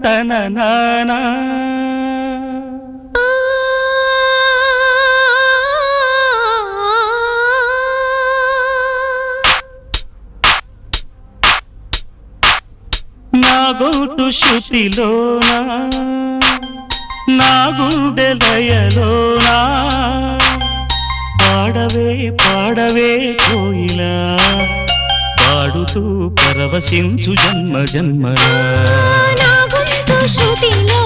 తన నానా నా గొంతు శృతిలోనా నా గుండె లయలోనా పాడవే పాడవే కోయిలా పాడుతూ పరవశించు జన్మ జన్మలా నా గొంతు శృతిలో